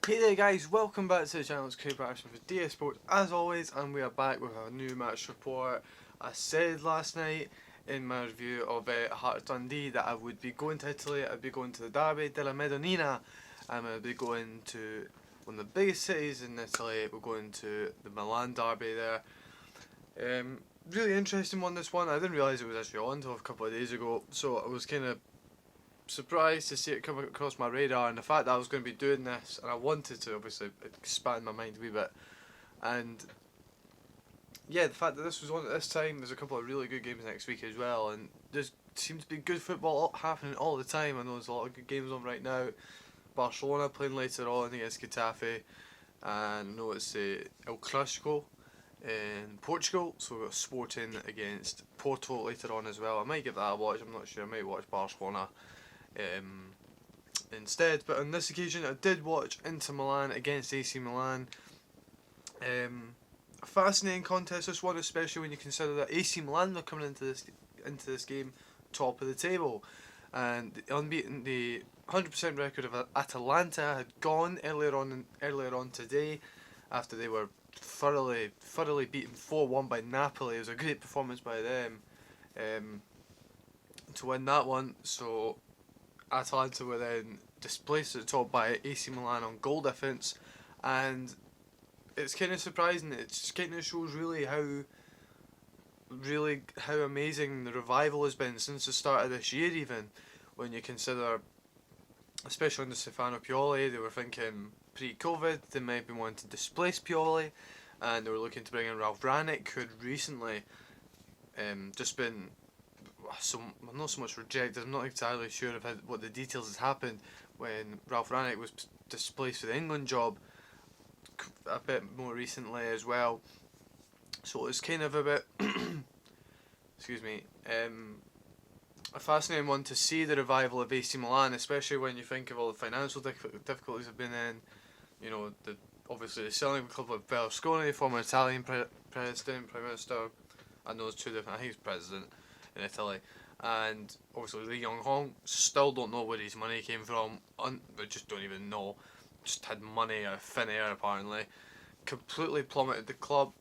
Hey there guys, welcome back to the channel. It's Craig Patterson for DS Sports as always, and we are back with a new match report. I said last night in my review of Hearts Dundee that I would be going to Italy. I'd be going to the Derby della Madonnina, and I'd be going to one of the biggest cities in Italy. We're going to the Milan Derby there. Really interesting one, this one. I didn't realise it was actually on until a couple of days ago, so I was kind of surprised to see it come across my radar, and the fact that I was going to be doing this, and I wanted to obviously expand my mind a wee bit, and yeah, the fact that this was on at this time. There's a couple of really good games next week as well, and there seems to be good football happening all the time. I know there's a lot of good games on right now. Barcelona playing later on against Getafe, and I know it's El Clasico in Portugal, so we've got Sporting against Porto later on as well. I might give that a watch, I'm not sure. I might watch Barcelona instead, but on this occasion I did watch Inter Milan against AC Milan. A fascinating contest, this one, especially when you consider that AC Milan are coming into this game top of the table, and the 100% record of Atalanta had gone earlier on today after they were thoroughly beaten 4-1 by Napoli. It was a great performance by them to win that one. So Atalanta were then displaced at the top by AC Milan on goal difference, and it's kind of surprising. It just kind of shows really how amazing the revival has been since the start of this year, even when you consider, especially under Stefano Pioli, they were thinking pre-COVID they might be wanting to displace Pioli, and they were looking to bring in Ralph Rangnick, who had recently just been not so much rejected. I'm not entirely sure of what the details has happened when Ralph Rangnick was displaced for the England job a bit more recently as well. So it's kind of a bit excuse me, a fascinating one to see the revival of AC Milan, especially when you think of all the financial difficulties they've been in. You know, obviously the selling of the club of Berlusconi, former Italian Prime Minister. I know it's two different. I think he's president in Italy, and obviously Lee Young-hong. Still don't know where his money came from. We just don't even know. Just had money out of thin air apparently. Completely plummeted the club,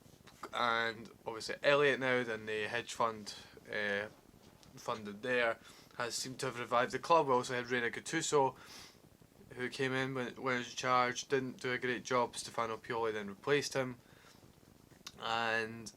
and obviously Elliott now, then the hedge fund funded there, has seemed to have revived the club. We also had Reina Gattuso, who came in when he was in charge, didn't do a great job. Stefano Pioli then replaced him, and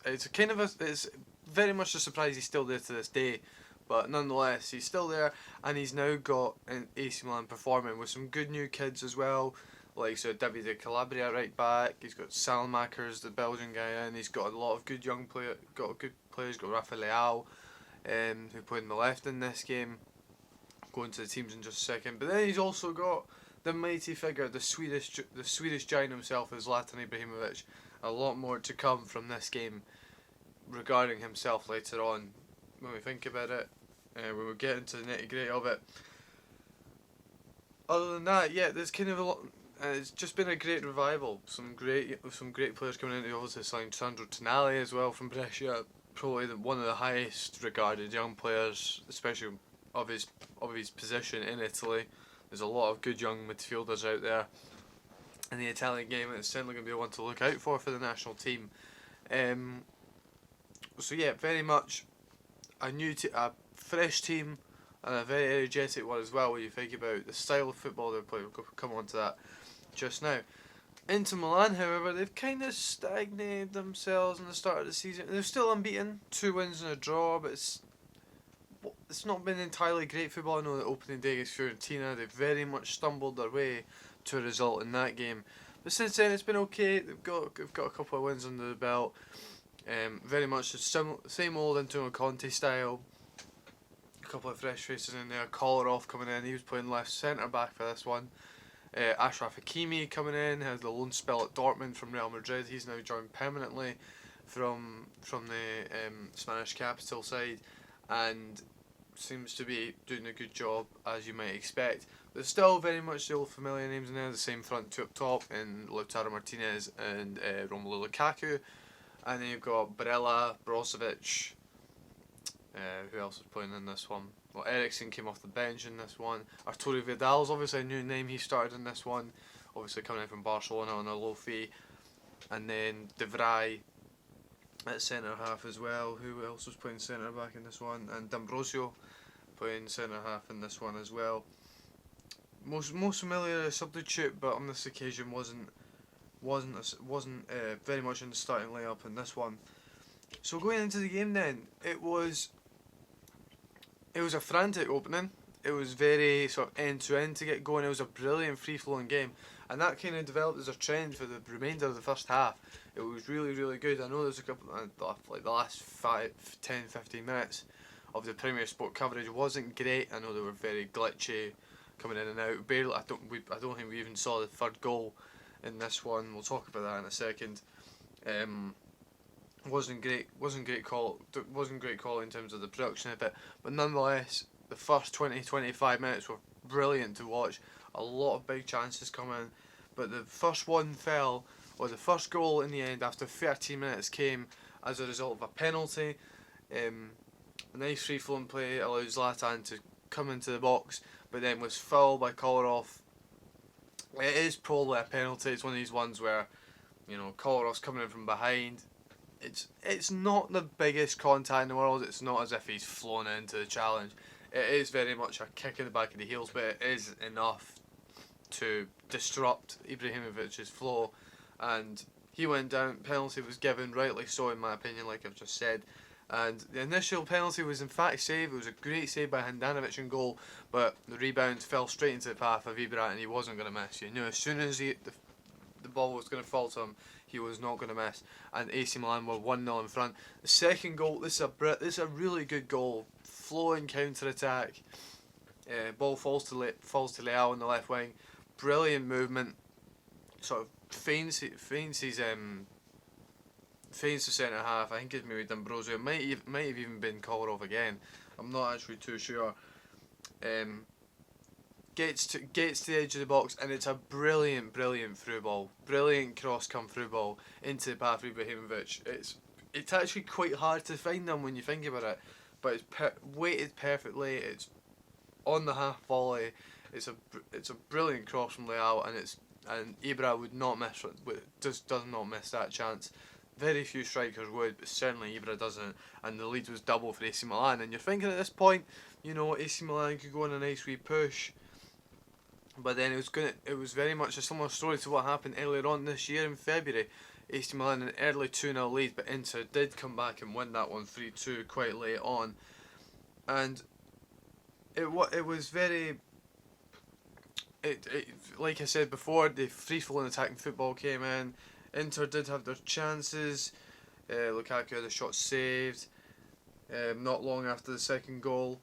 it's very much a surprise he's still there to this day, but nonetheless he's still there, and he's now got an AC Milan performing with some good new kids as well, like Davide Calabria right back. He's got Salmakers, the Belgian guy, in. He's got a lot of good young players. Got Rafa Leao, who played on the left in this game. Going to the teams in just a second, but then he's also got the mighty figure, the Swedish giant himself, is Zlatan Ibrahimovic. A lot more to come from this game regarding himself later on when we think about it, when we get into the nitty gritty of it. Other than that, yeah, there's kind of a lot. It's just been a great revival. Some great players coming in. They obviously signed Sandro Tonali as well from Brescia, probably one of the highest regarded young players, especially of his position in Italy. There's a lot of good young midfielders out there in the Italian game, and it's certainly going to be one to look out for the national team. So yeah, very much a fresh team, and a very energetic one as well when you think about the style of football they're playing. We'll come on to that just now. Inter Milan, however, they've kind of stagnated themselves in the start of the season. They're still unbeaten, 2 wins and a draw, but it's not been entirely great football. I know the opening day against Fiorentina, they very much stumbled their way to a result in that game. But since then, it's been okay. They've got a couple of wins under the belt. Very much the same old Antonio Conte style. A couple of fresh faces in there. Kolarov coming in. He was playing left centre back for this one. Ashraf Hakimi coming in. Has the loan spell at Dortmund from Real Madrid. He's now joined permanently from the Spanish capital side, and seems to be doing a good job, as you might expect. There's still very much the old familiar names in there, the same front two up top in Lautaro Martinez and Romelu Lukaku, and then you've got Barella, Brozovic, who else is playing in this one? Well, Ericsson came off the bench in this one. Arturo Vidal's obviously a new name. He started in this one, obviously coming in from Barcelona on a low fee. And then De Vrij at centre half as well. Who else was playing centre back in this one? And D'Ambrosio playing centre half in this one as well. Most familiar as substitute, but on this occasion wasn't very much in the starting lineup in this one. So going into the game then, it was a frantic opening. It was very sort of end to end to get going. It was a brilliant free flowing game, and that kind of developed as a trend for the remainder of the first half. It was really, really good. I know there's a couple like the last 5, 10, 15 minutes of the Premier Sport coverage wasn't great. I know they were very glitchy, coming in and out. Barely, I don't think we even saw the third goal in this one. We'll talk about that in a second. Wasn't great call in terms of the production of it, but nonetheless, the first 20-25 minutes were brilliant to watch. A lot of big chances coming, but the first one fell, or the first goal in the end after 13 minutes came as a result of a penalty. A nice free flowing play allowed Zlatan to come into the box, but then was fouled by Kolarov. It is probably a penalty. It's one of these ones where, you know, Kolarov's coming in from behind. It's not the biggest contact in the world. It's not as if he's flown into the challenge. It is very much a kick in the back of the heels, but it is enough to disrupt Ibrahimovic's flow, and he went down. Penalty was given, rightly so in my opinion, like I've just said. And the initial penalty was in fact saved. It was a great save by Handanovic in goal, but the rebound fell straight into the path of Ibra, and he wasn't going to miss. You knew as soon as the ball was going to fall to him, he was not going to miss. And AC Milan were 1-0 in front. The second goal, this is a really good goal, flowing counter attack. Ball falls to Leao on the left wing. Brilliant movement. Sort of feigns the centre half. I think it's maybe D'Ambrosio. It might have even been Kolarov again. I'm not actually too sure. Gets to the edge of the box, and it's a brilliant through ball. Brilliant cross come through ball into the path of Ibrahimovic. It's actually quite hard to find them when you think about it, but it's weighted perfectly. It's on the half volley. It's a brilliant cross from Leao, and Ibra would not miss. Just does not miss that chance. Very few strikers would, but certainly Ibra doesn't. And the lead was double for AC Milan. And you're thinking at this point, you know, AC Milan could go on a nice wee push. But then it was very much a similar story to what happened earlier on this year in February. AC Milan an early 2-0 lead, but Inter did come back and win that one 3-2 quite late on. And it was very... like I said before, the free-flowing attacking football came in. Inter did have their chances. Lukaku had a shot saved not long after the second goal.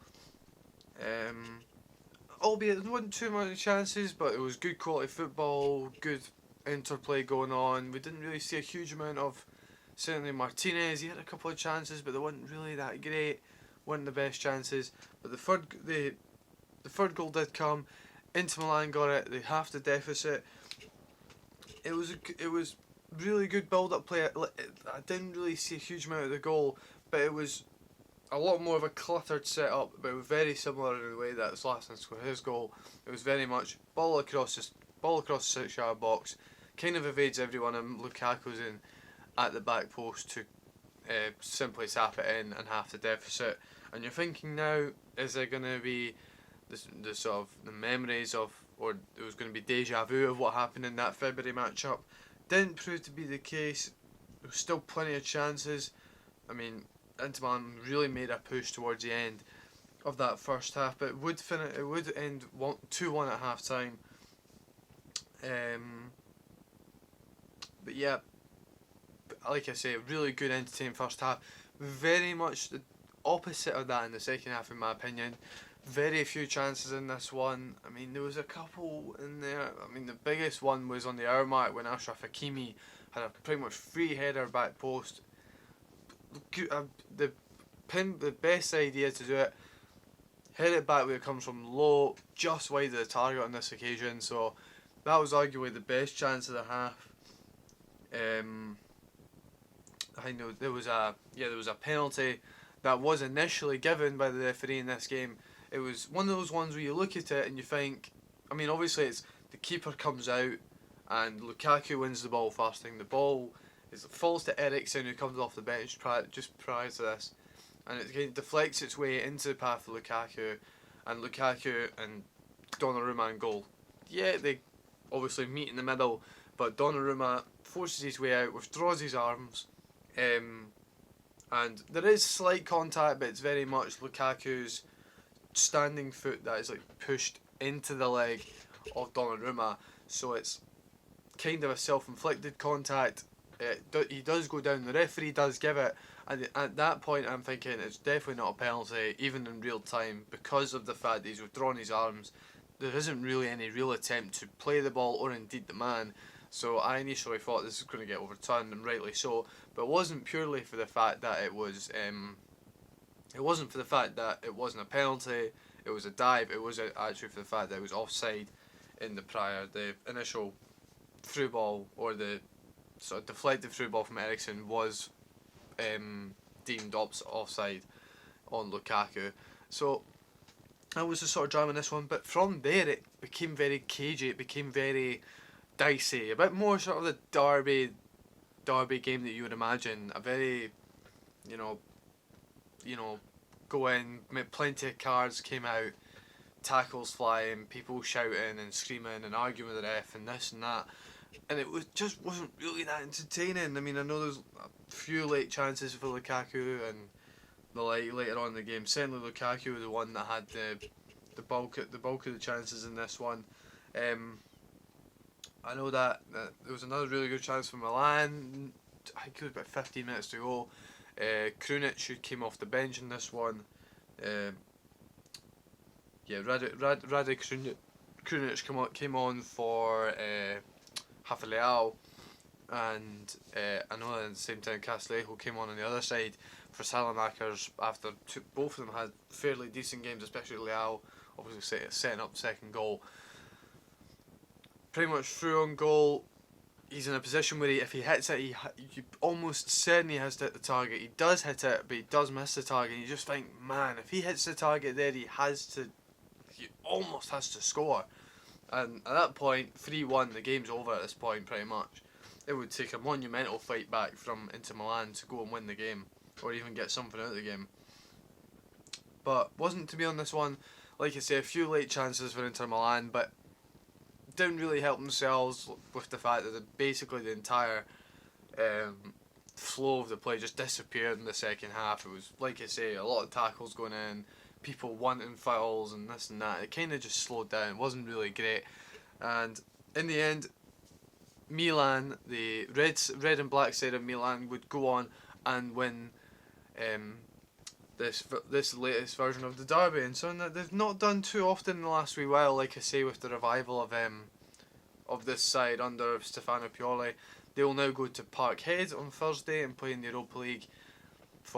Albeit there wasn't too many chances, but it was good quality football, good interplay going on. We didn't really see a huge amount of, certainly Martinez, he had a couple of chances, but they weren't really that great, weren't the best chances. But the third goal did come. Inter Milan got it, they halved the deficit. It was really good build-up play. I didn't really see a huge amount of the goal, but it was a lot more of a cluttered setup, but it was very similar in the way that Zlatan scored his goal. It was very much ball across the 6-yard box, kind of evades everyone, and Lukaku's in at the back post to simply tap it in and half the deficit. And you're thinking now, is there going to be the sort of the memories of, or it was going to be deja vu of what happened in that February matchup? Didn't prove to be the case. There was still plenty of chances. I mean, Inter Milan really made a push towards the end of that first half, but it would end 2-1 at half time. But yeah, like I say, really good entertaining first half. Very much the opposite of that in the second half, in my opinion. Very few chances in this one. I mean, there was a couple in there. I mean, the biggest one was on the hour mark when Ashraf Hakimi had a pretty much free header back post. The best idea to do it, hit it back where it comes from, low, just wide of the target on this occasion. So that was arguably the best chance of the half. I know there was a penalty that was initially given by the referee in this game. It was one of those ones where you look at it and you think, I mean, obviously it's the keeper comes out and Lukaku wins the ball first thing. The ball falls to Eriksen, who comes off the bench just prior to this, and it deflects its way into the path of Lukaku, and Donnarumma in goal. Yeah, they obviously meet in the middle, but Donnarumma forces his way out, withdraws his arms, and there is slight contact, but it's very much Lukaku's standing foot that is like pushed into the leg of Donnarumma, so it's kind of a self-inflicted contact. He does go down, the referee does give it, and at that point I'm thinking it's definitely not a penalty, even in real time, because of the fact that he's withdrawn his arms. There isn't really any real attempt to play the ball or indeed the man, so I initially thought this was going to get overturned, and rightly so, but it wasn't purely for the fact that it wasn't for the fact that it wasn't a penalty, it was a dive, it was actually for the fact that it was offside in the initial through ball, or the sort of deflected through ball from Eriksen was deemed offside on Lukaku. So that was the sort of drama in this one, but from there it became very cagey, it became very dicey, a bit more sort of the derby game that you would imagine, a very, you know, go in, plenty of cards came out, tackles flying, people shouting and screaming and arguing with the ref and this and that, and it wasn't really that entertaining. I mean, I know there's a few late chances for Lukaku and the later on in the game. Certainly Lukaku was the one that had the bulk of the chances in this one. I know that there was another really good chance for Milan. I think it was about 15 minutes to go. Krunic, who came off the bench in this one. Rade Krunic came on for Rafael, and I know at the same time Castillejo came on the other side for Salamakers after both of them had fairly decent games, especially Leao, obviously setting up second goal. Pretty much through on goal, he's in a position where if he hits it, he almost certainly has to hit the target. He does hit it, but he does miss the target. You just think, man, if he hits the target there, he almost has to score. And at that point, 3-1, the game's over at this point, pretty much. It would take a monumental fight back from Inter Milan to go and win the game, or even get something out of the game. But wasn't to be on this one. Like I say, a few late chances for Inter Milan, but didn't really help themselves with the fact that basically the entire flow of the play just disappeared in the second half. It was, like I say, a lot of tackles going in, people wanting fouls and this and that. It kind of just slowed down. It wasn't really great. And in the end, Milan, the red and black side of Milan, would go on and win this latest version of the derby, and something that they've not done too often in the last wee while. Like I say, with the revival of this side under Stefano Pioli, they will now go to Parkhead on Thursday and play in the Europa League. It's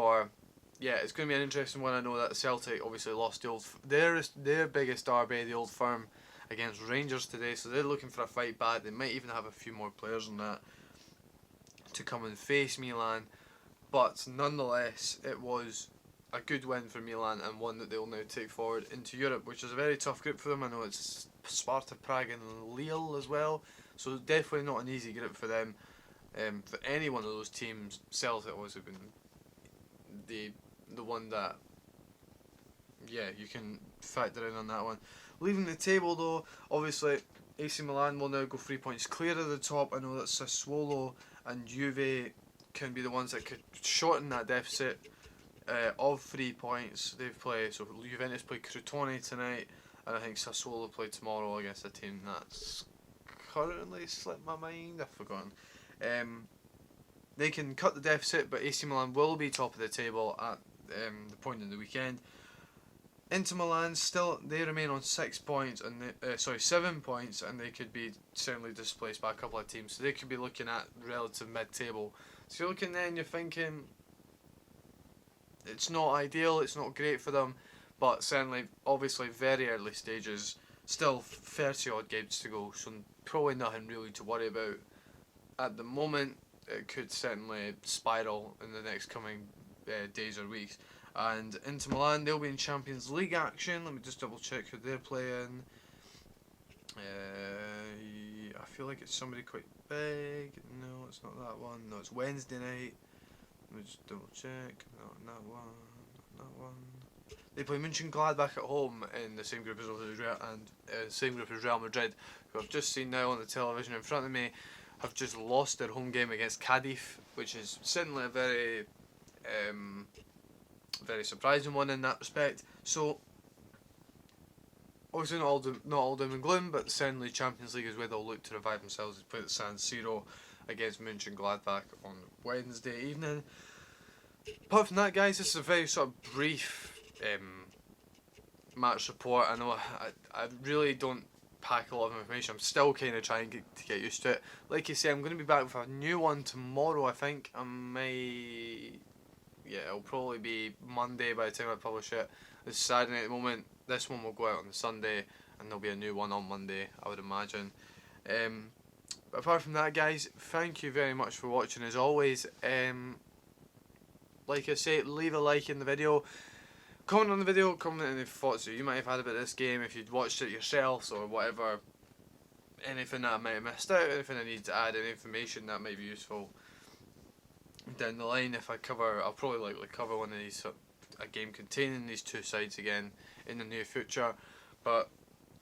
going to be an interesting one. I know that Celtic obviously lost their biggest derby, the Old Firm, against Rangers today, so they're looking for a fight back. They might even have a few more players than that to come and face Milan, but nonetheless, it was a good win for Milan, and one that they will now take forward into Europe, which is a very tough group for them. I know it's Sparta Prague and Lille as well, so definitely not an easy group for them. For any one of those teams, Celtic always have been the one that you can factor in on that one. Leaving the table though, obviously AC Milan will now go 3 points clear of the top. I know that Sassuolo and Juve can be the ones that could shorten that deficit of 3 points. They've played, so Juventus play Crotone tonight, and I think Sassuolo play tomorrow against a team that's currently slipped my mind. I've forgotten. They can cut the deficit, but AC Milan will be top of the table at the point in the weekend. Inter Milan they remain on 6 points, and 7 points, and they could be certainly displaced by a couple of teams. So they could be looking at relative mid-table. So you're looking there and you're thinking, it's not ideal, it's not great for them, but certainly, obviously, very early stages. Still 30 odd games to go, so probably nothing really to worry about at the moment. It could certainly spiral in the next coming days or weeks. And Inter Milan, they'll be in Champions League action. Let me just double check who they're playing. I feel like it's somebody quite big. No, it's not that one. No, it's Wednesday night. Let me just double check. No, not that one. Not that one. They play Mönchengladbach at home in the same group as Real Madrid, who I've just seen now on the television in front of me, have just lost their home game against Cadiz, which is certainly a very, very surprising one in that respect. So, obviously not all doom and gloom, but certainly Champions League is where they'll look to revive themselves. They play at San Siro against Mönchengladbach on Wednesday evening. Apart from that, guys, this is a very sort of brief match report. I know I really don't pack a lot of information. I'm still kind of trying to get used to it. Like I say, I'm going to be back with a new one tomorrow, I think. It'll probably be Monday by the time I publish it. It's Saturday at the moment. This one will go out on the Sunday, and there'll be a new one on Monday, I would imagine. But apart from that, guys, thank you very much for watching as always. Like I say, leave a like in the video. Comment on the video, comment any thoughts that you might have had about this game, if you'd watched it yourselves or whatever. Anything that I might have missed out, anything I need to add, any information that might be useful down the line. If I cover, I'll probably likely cover one of these, a game containing these two sides again in the near future.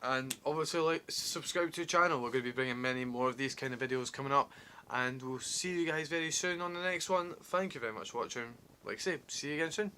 And obviously, subscribe to the channel. We're going to be bringing many more of these kind of videos coming up, and we'll see you guys very soon on the next one. Thank you very much for watching. Like I say, see you again soon.